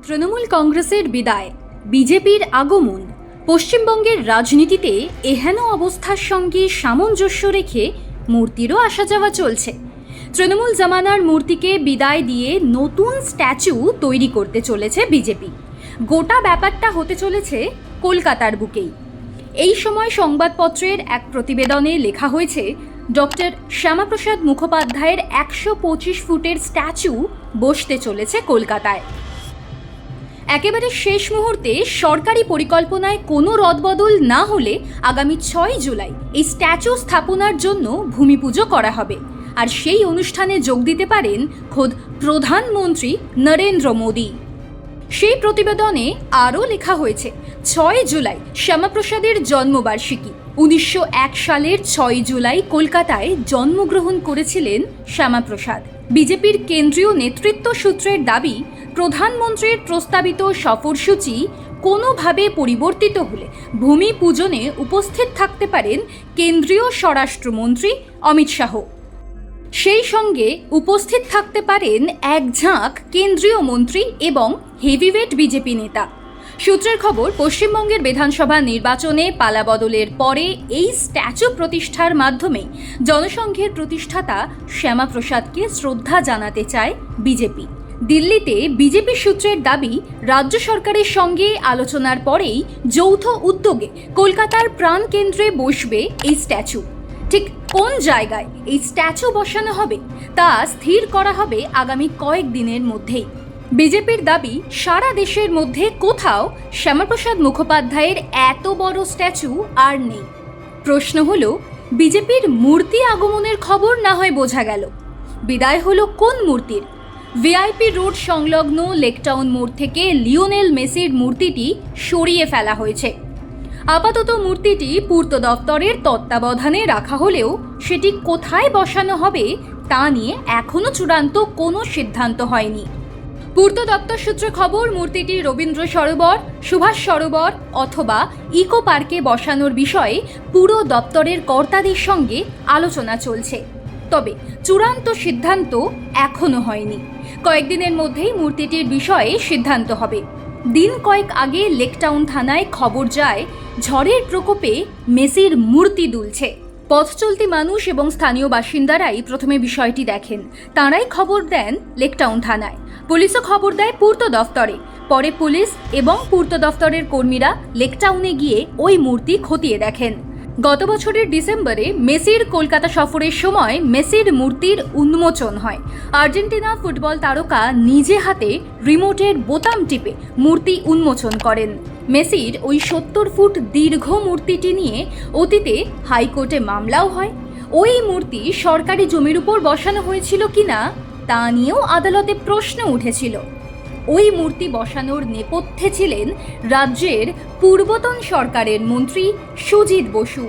তৃণমূল কংগ্রেসের বিদায়, বিজেপির আগমন, পশ্চিমবঙ্গের রাজনীতিতে এহেন অবস্থার সঙ্গে সামঞ্জস্য রেখে মূর্তিরও আসা যাওয়া চলছে। তৃণমূল জামানার মূর্তিকে বিদায় দিয়ে নতুন স্ট্যাচু তৈরি করতে চলেছে বিজেপি। গোটা ব্যাপারটা হতে চলেছে কলকাতার বুকেই। এই সময় সংবাদপত্রের এক প্রতিবেদনে লেখা হয়েছে, ডক্টর শ্যামাপ্রসাদ মুখোপাধ্যায়ের 125 ফুটের স্ট্যাচু বসতে চলেছে কলকাতায়। একেবারে শেষ মুহূর্তে সরকারি পরিকল্পনায় কোনো রদবদল না হলে আগামী 6 জুলাই এই স্ট্যাচু স্থাপনার জন্য ভূমিপুজো করা হবে। আর সেই অনুষ্ঠানে যোগ দিতে পারেন খোদ প্রধানমন্ত্রী নরেন্দ্র মোদী। সেই প্রতিবেদনে আরও লেখা হয়েছে, 6 জুলাই শ্যামাপ্রসাদের জন্মবার্ষিকী। 1901 সালের 6 জুলাই কলকাতায় জন্মগ্রহণ করেছিলেন শ্যামাপ্রসাদ। বিজেপির কেন্দ্রীয় নেতৃত্ব সূত্রের দাবি, প্রধানমন্ত্রীর প্রস্তাবিত সফরসূচি কোনোভাবে পরিবর্তিত হলে ভূমি পূজনে উপস্থিত থাকতে পারেন কেন্দ্রীয় স্বরাষ্ট্রমন্ত্রী অমিত শাহ। সেই সঙ্গে উপস্থিত থাকতে পারেন এক ঝাঁক কেন্দ্রীয় মন্ত্রী এবং হেভিওয়েট বিজেপি নেতা। সূত্রের খবর, পশ্চিমবঙ্গের বিধানসভা নির্বাচনে পালাবদলের পরে এই স্ট্যাচু প্রতিষ্ঠার মাধ্যমে জনসংঘের প্রতিষ্ঠাতা শ্যামাপ্রসাদকে শ্রদ্ধা জানাতে চায় বিজেপি। দিল্লিতে বিজেপি সূত্রের দাবি, রাজ্য সরকারের সঙ্গে আলোচনার পরেই যৌথ উদ্যোগে কলকাতার প্রাণকেন্দ্রে বসবে এই স্ট্যাচু। ঠিক কোন জায়গায় এই স্ট্যাচু বসানো হবে তা স্থির করা হবে আগামী কয়েকদিনের মধ্যেই। বিজেপির দাবি, সারা দেশের মধ্যে কোথাও শ্যামাপ্রসাদ মুখোপাধ্যায়ের এত বড় স্ট্যাচু আর নেই। প্রশ্ন হলো, বিজেপির মূর্তি আগমনের খবর না হয় বোঝা গেল, বিদায় হলো কোন মূর্তির? ভিআইপি রোড সংলগ্ন লেকটাউন মোড় থেকে লিওনেল মেসির মূর্তিটি সরিয়ে ফেলা হয়েছে। আপাতত মূর্তিটি পূর্ত দপ্তরের তত্ত্বাবধানে রাখা হলেও সেটি কোথায় বসানো হবে তা নিয়ে এখনও চূড়ান্ত কোনো সিদ্ধান্ত হয়নি। পূর্ত দপ্তর সূত্রে খবর, মূর্তিটি রবীন্দ্র সরোবর, সুভাষ সরোবর অথবা ইকো পার্কে বসানোর বিষয়ে পুরো দপ্তরের কর্তাদের সঙ্গে আলোচনা চলছে। তবে চূড়ান্ত সিদ্ধান্ত এখনও হয়নি। কয়েকদিনের মধ্যেই মূর্তিটির বিষয়ে সিদ্ধান্ত হবে। দিন কয়েক আগে লেকটাউন থানায় খবর যায়, ঝড়ের প্রকোপে মেসির মূর্তি দুলছে। পথ চলতি মানুষ এবং স্থানীয় বাসিন্দারাই প্রথমে বিষয়টি দেখেন। তাঁরাই খবর দেন লেকটাউন থানায়। পুলিশও খবর দেয় পূর্ত দফতরে। পরে পুলিশ এবং পূর্ত দফতরের কর্মীরা লেকটাউনে গিয়ে ওই মূর্তি খতিয়ে দেখেন। গত বছরের ডিসেম্বরে মেসির কলকাতা সফরের সময় মেসির মূর্তির উন্মোচন হয়। আর্জেন্টিনা ফুটবল তারকা নিজে হাতে রিমোটের বোতাম টিপে মূর্তি উন্মোচন করেন। মেসির ওই 70 ফুট দীর্ঘ মূর্তিটি নিয়ে অতীতে হাইকোর্টে মামলাও হয়। ওই মূর্তি সরকারি জমির উপর বসানো হয়েছিল কিনা তা নিয়েও আদালতে প্রশ্ন উঠেছিল। ওই মূর্তি বসানোর নেপথ্যে ছিলেন রাজ্যের পূর্বতন সরকারের মন্ত্রী সুজিত বসু।